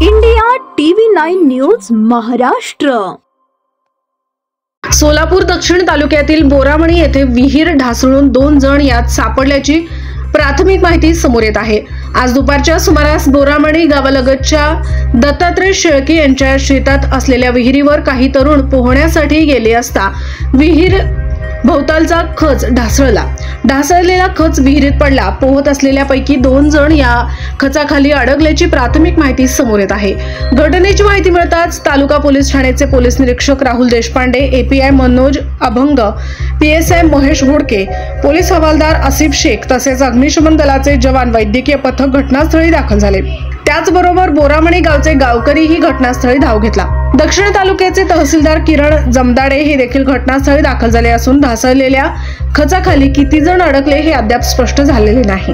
India TV 9 news Maharashtra. Solapur दक्षिण तालुक्यातील बोरामणी येथे विहीर ढासळून 2 जण यात सापडल्याची प्राथमिक माहिती समोर येत आहे। आज दुपारच्या सुमारास बोरामणी गावालगतच्या दत्तात्रय शेळके यांच्या शेतात असलेल्या विहिरीवर काही तरुण पोहण्यासाठी गेले असता विहीर भोवतालचा खच ढासळलेला खच विहिरीत पडला। पोहत असलेल्यापैकी 2 जण या खचाखाली अडकल्याची प्राथमिक माहिती समोर येत आहे। घटनेची माहिती मिळताच तालुका पोलीस ठाण्याचे पोलीस निरीक्षक राहुल देशपांडे, एपीआय मनोज अभंग, पीएसआय महेश घोडके, पोलीस हवालदार आसिफ शेख तसेच अग्निशमन दलाचे जवान वैद्यकीय पथक घटनास्थळी दाखल झाले। त्याचबरोबर बोरामणी गावचे गावकरीही घटनास्थळी धाव घेतला। दक्षिण तालुक्याचे तहसीलदार किरण जमदाडे हे देखील घटनास्थळी दाखल झाले असून ढासळलेल्या खचाखाली किती जण अडकले हे अद्याप स्पष्ट झालेले नाही।